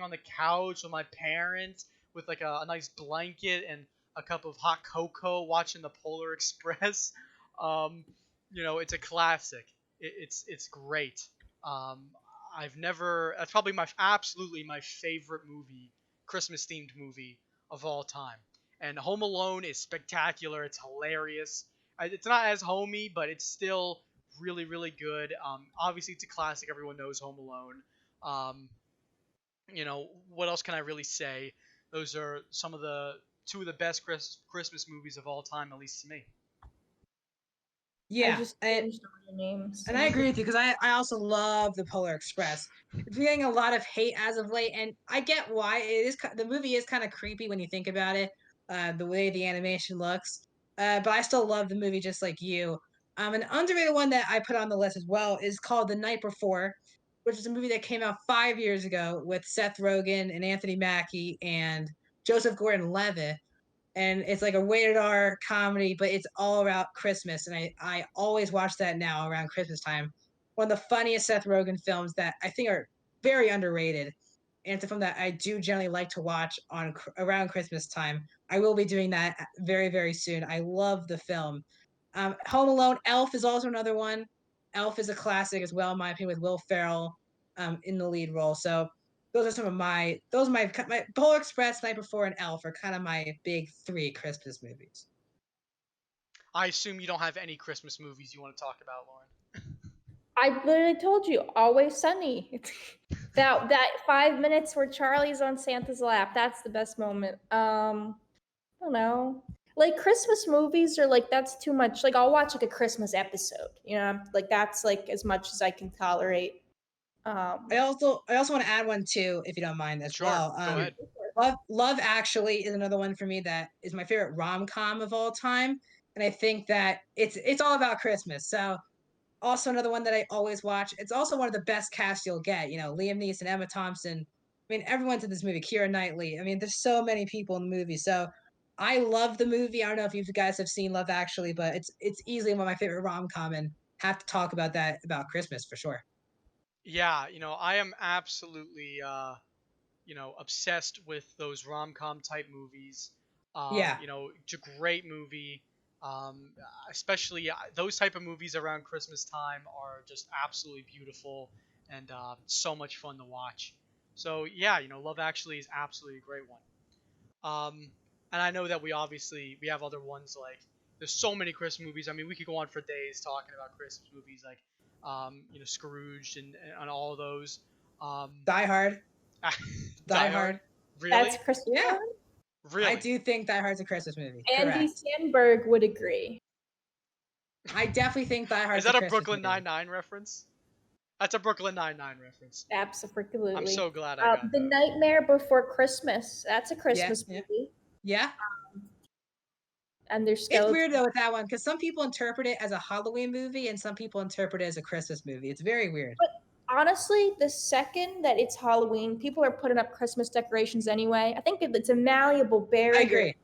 the couch with my parents with like a nice blanket and a cup of hot cocoa, watching The Polar Express. It's a classic. It's great. That's probably absolutely my favorite movie, Christmas themed movie of all time. And Home Alone is spectacular. It's hilarious. It's not as homey, but it's still really, really good. Obviously, it's a classic. Everyone knows Home Alone. What else can I really say? Those are two of the best Christmas movies of all time, at least to me. Yeah, I just changed all your names. and I agree with you because I also love the Polar Express. It's getting a lot of hate as of late, and I get why. The movie is kind of creepy when you think about it, the way the animation looks. But I still love the movie just like you. An underrated one that I put on the list as well is called The Night Before, which is a movie that came out 5 years ago with Seth Rogen and Anthony Mackie and Joseph Gordon-Levitt. And it's like a rated R comedy, but it's all about Christmas. And I always watch that now around Christmas time. one of the funniest Seth Rogen films that I think are very underrated. And it's a film that I do generally like to watch around Christmas time. I will be doing that very, very soon. I love the film. Home Alone, Elf is also another one. Elf is a classic as well, in my opinion, with Will Ferrell in the lead role. So those are some of my Polar Express, Night Before, and Elf are kind of my big 3 Christmas movies. I assume you don't have any Christmas movies you want to talk about, Lauren. I literally told you, Always Sunny. that 5 minutes where Charlie's on Santa's lap, that's the best moment. I don't know. Like Christmas movies are like that's too much. Like I'll watch like a Christmas episode, you know, like that's like as much as I can tolerate. I also want to add one too, if you don't mind as Sure, well. go ahead. Love Actually is another one for me that is my favorite rom-com of all time, and I think that it's all about Christmas. So also another one that I always watch. It's also one of the best casts you'll get. You know, Liam Neeson, Emma Thompson. I mean, everyone's in this movie. Keira Knightley. I mean, there's so many people in the movie. So I love the movie. I don't know if you guys have seen Love Actually, but it's easily one of my favorite rom-com, and have to talk about that about Christmas for sure. Yeah, I am absolutely obsessed with those rom-com type movies. Yeah. It's a great movie. Especially those type of movies around Christmas time are just absolutely beautiful and so much fun to watch. So yeah, Love Actually is absolutely a great one. And I know that we have other ones like there's so many Christmas movies. I mean, we could go on for days talking about Christmas movies like Scrooge and all of those. Die Hard. Die Hard. Really? That's Christmas. Yeah. Really? I do think Die Hard's a Christmas movie. Andy Correct. Sandberg would agree. I definitely think Die Hard's Is that a Christmas Brooklyn movie. Nine-Nine reference? That's a Brooklyn Nine-Nine reference. Absolutely. I'm so glad I got The that. Nightmare Before Christmas. That's a Christmas movie. Yeah. And there's It's weird though with that one because some people interpret it as a Halloween movie and some people interpret it as a Christmas movie. It's very weird. But honestly, the second that it's Halloween, people are putting up Christmas decorations anyway. I think it's a malleable barrier I agree.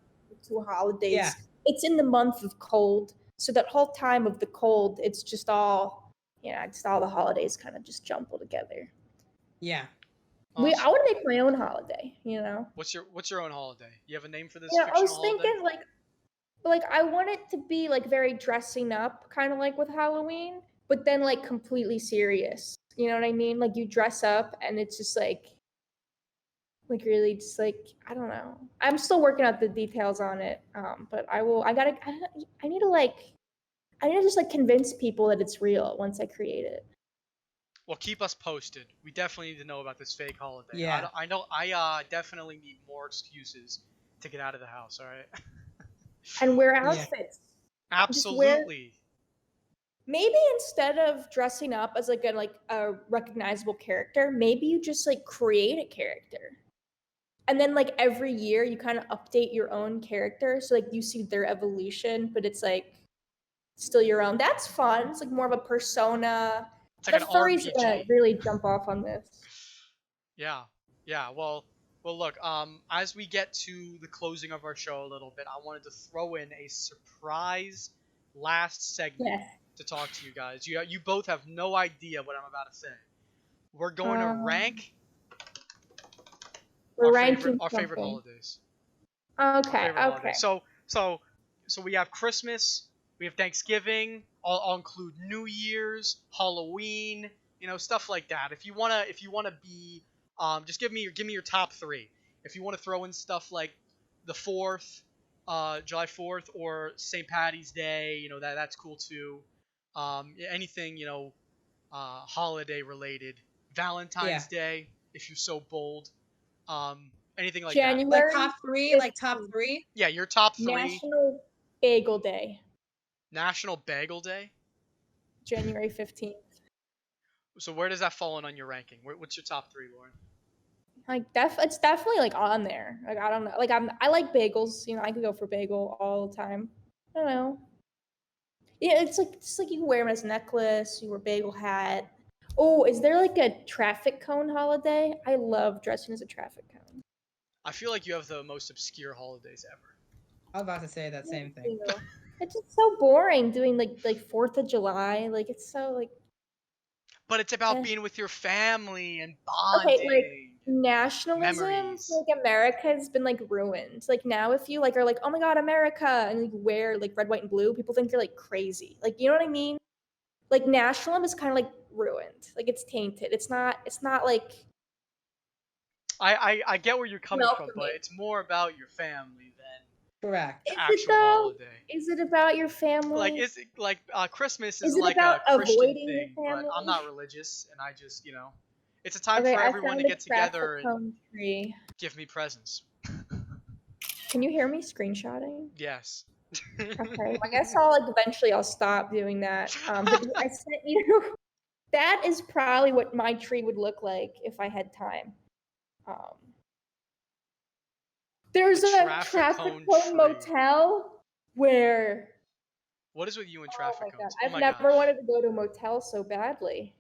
to holidays. Yeah. It's in the month of cold, so that whole time of the cold, it's just all, just all the holidays kind of just jumble together. Yeah. Awesome. I want to make my own holiday. What's your own holiday? You have a name for this? Yeah, I was fictional thinking holiday? like I want it to be like very dressing up, kind of like with Halloween, but then like completely serious. You know what I mean? Like you dress up and it's just like really just like, I don't know. I'm still working out the details on it. But I need to just like convince people that it's real once I create it. Well, keep us posted. We definitely need to know about this fake holiday. Yeah. I know. I definitely need more excuses to get out of the house. All right. And wear outfits. Absolutely. Maybe instead of dressing up as like a recognizable character, maybe you just like create a character. And then like every year you kind of update your own character. So like you see their evolution, but it's like still your own. That's fun. It's like more of a persona. It's like The an furries are RPG. gonna really jump off on this. Yeah. Well, look. As we get to the closing of our show a little bit, I wanted to throw in a surprise last segment to talk to you guys. You both have no idea what I'm about to say. We're going to rank We're our ranking favorite something. holidays. Okay. Holidays. So we have Christmas, we have Thanksgiving. I'll include New Year's, Halloween, stuff like that. If you wanna be, just give me your top 3. If you want to throw in stuff like the 4th, July 4th, or St. Patty's Day, that's cool too. Anything holiday related, Valentine's Day, if you're so bold. Anything like January, Like top 3? Like top 3? that. Yeah, your top 3. National Bagel Day, National Bagel Day. January 15th. So where does that fall in on your ranking? What's your top 3, Lauren? Like it's definitely like on there. Like I don't know. Like I like bagels. I could go for bagel all the time. I don't know. Yeah, it's like you can wear them as a necklace. You wear bagel hat. Oh, is there like a traffic cone holiday? I love dressing as a traffic cone. I feel like you have the most obscure holidays ever. I was about to say that same thing. It's just so boring doing like 4th of July. Like it's so like But it's about Eh. being with your family and Okay, like bonding. nationalism Memories. for like America has been like ruined. Like now, if you like are like, oh my god, America, and you wear like red, white, and blue, people think you're like crazy. Like you know what I mean? Like nationalism is kind of like ruined. Like it's tainted. It's not. It's not like I get where you're coming from, but welcoming. it's more about your family than Correct. the Is it actual though? holiday. Is it about your family? Like, is it like Christmas Is is it like about a Christian avoiding thing, your but I'm family? not religious, and I just, it's a time Okay, for I everyone found to a get traffic together and cone tree. give me presents. Can you hear me screenshotting? Yes. Okay, I guess I'll stop doing that. But I sent you. That is probably what my tree would look like if I had time. Um, there's A a traffic traffic cone cone tree. motel where. What is with you and Oh traffic my god! cones? I've never wanted to go to a motel so badly.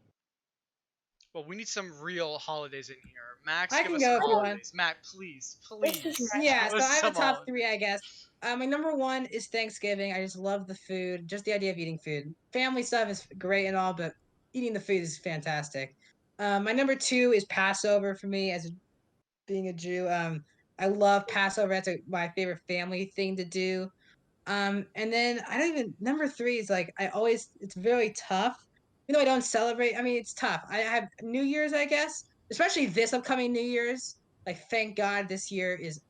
Well, we need some real holidays in here. Max, I give can us go some if you want. holidays. Matt, please, This is please. my Yeah, Give so us I have a some top holidays. 3, I guess. My number 1 is Thanksgiving. I just love the food, just the idea of eating food. Family stuff is great and all, but eating the food is fantastic. My number 2 is Passover for me as being a Jew. I love Passover. That's my favorite family thing to do. And then I don't even number 3 is like it's very tough. Even though I don't celebrate, I mean it's tough. I have New Year's, I guess, especially this upcoming New Year's. Like thank God this year is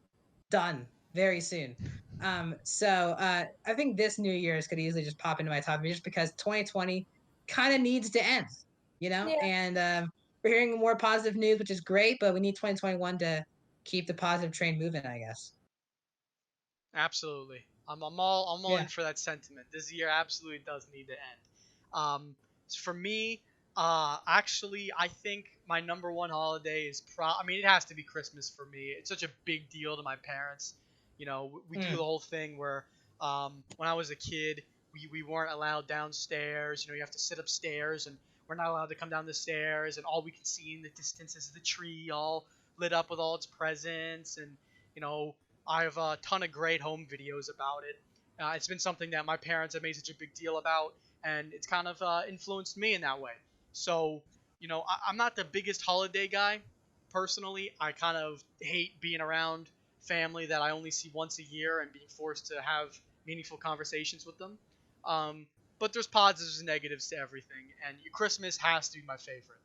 done very soon. I think this New Year's could easily just pop into my top just because 2020 kind of needs to end, Yeah. and we're hearing more positive news, which is great, but we need 2021 to keep the positive train moving, I guess. Absolutely. I'm all Yeah. in for that sentiment. This year absolutely does need to end. For me, actually, I think my number one holiday is I mean, it has to be Christmas for me. It's such a big deal to my parents. We do the whole thing where when I was a kid, we weren't allowed downstairs. You have to sit upstairs, and we're not allowed to come down the stairs, and all we can see in the distance is the tree all lit up with all its presents, and I have a ton of great home videos about it. It's been something that my parents have made such a big deal about, and it's kind of influenced me in that way. So, I'm not the biggest holiday guy. Personally, I kind of hate being around family that I only see once a year and being forced to have meaningful conversations with them. But there's positives and negatives to everything, and Christmas has to be my favorite.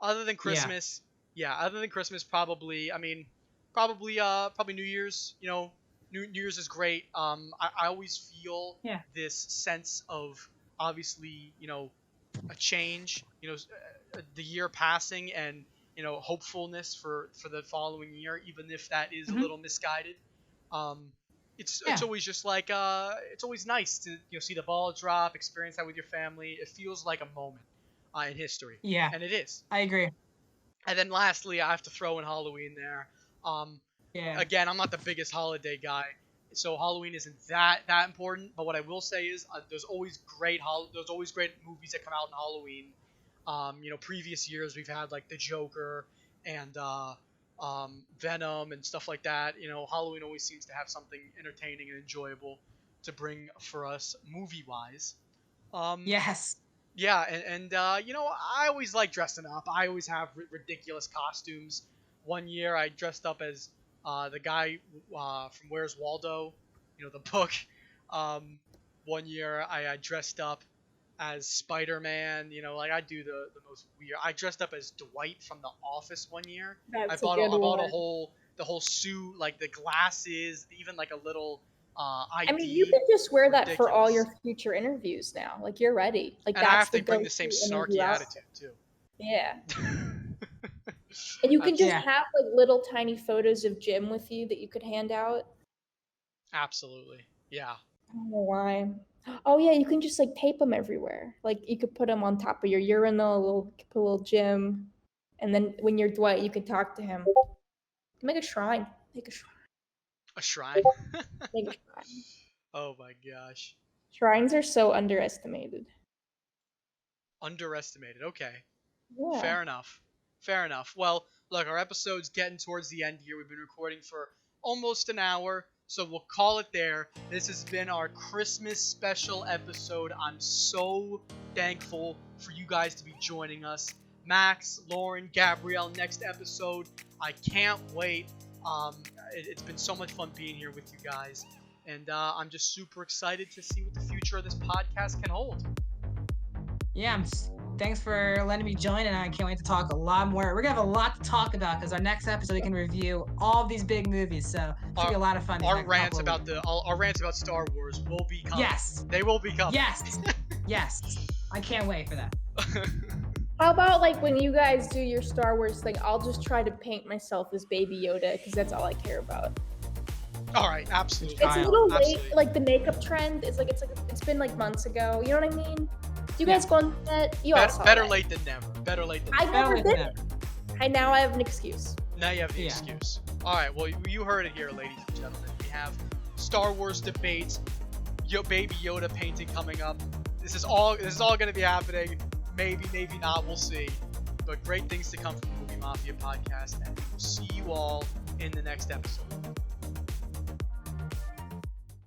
Other than Christmas, other than Christmas, probably. I mean, probably New Year's. New Year's is great. I always feel this sense of obviously a change. The year passing and hopefulness for the following year, even if that is a little misguided. Um, it's always just like it's always nice to see the ball drop, experience that with your family. It feels like a moment in history. Yeah, and it is. I agree. And then lastly, I have to throw in Halloween there. Again, I'm not the biggest holiday guy, so Halloween isn't that important. But what I will say is, there's always great movies that come out in Halloween. Previous years we've had like the Joker and Venom and stuff like that. Halloween always seems to have something entertaining and enjoyable to bring for us movie wise. Yes. Yeah, and I always like dressing up. I always have ridiculous costumes. One year I dressed up as the guy from Where's Waldo, the book. One year I dressed up as Spider-Man. Like I do the most weird. I dressed up as Dwight from The Office one year. That's I a bought good I bought one. the whole suit, like the glasses, even like a little ID. I mean, you could just wear that for all your Ridiculous. future interviews now. Like you're ready. Like And I that's have the to bring go-to the same interview snarky outfit. attitude too. Yeah. And you can just Yeah. have like little tiny photos of Jim with you that you could hand out. Absolutely. Yeah. I don't know why. Oh yeah, you can just like tape them everywhere. Like you could put them on top of your urinal, put a little Jim, and then when you're Dwight, you can talk to him. Make a shrine. Make a shrine. A shrine? Make a shrine. Oh my gosh. Shrines are so underestimated. Underestimated. Okay. Yeah. Fair enough. Fair enough. Well, look, our episode's getting towards the end here. We've been recording for almost an hour. So we'll call it there. This has been our Christmas special episode. I'm so thankful for you guys to be joining us. Max, Lauren, Gabrielle, next episode. I can't wait. It's been so much fun being here with you guys. And I'm just super excited to see what the future of this podcast can hold. Yeah, thanks for letting me join, and I can't wait to talk a lot more. We're going to have a lot to talk about because our next episode we can review all of these big movies, so it's going to be a lot of fun. Our rants about Star Wars will be coming. Yes. They will be coming. Yes. Yes. I can't wait for that. How about like when you guys do your Star Wars thing, I'll just try to paint myself as Baby Yoda because that's all I care about. All right, absolutely. It's a little late, absolutely. like the makeup trend. It's been like months ago. You know what I mean? Do you guys go on that? You all saw better that. late than never. Better late than I never. never Better late did than it. Now I have an excuse. Now you have the Yeah. excuse. All right, well, you heard it here, ladies and gentlemen. We have Star Wars debates, Baby Yoda painting coming up. This is all going to be happening. Maybe, maybe not. We'll see. But great things to come from the Movie Mafia podcast, and we'll see you all in the next episode.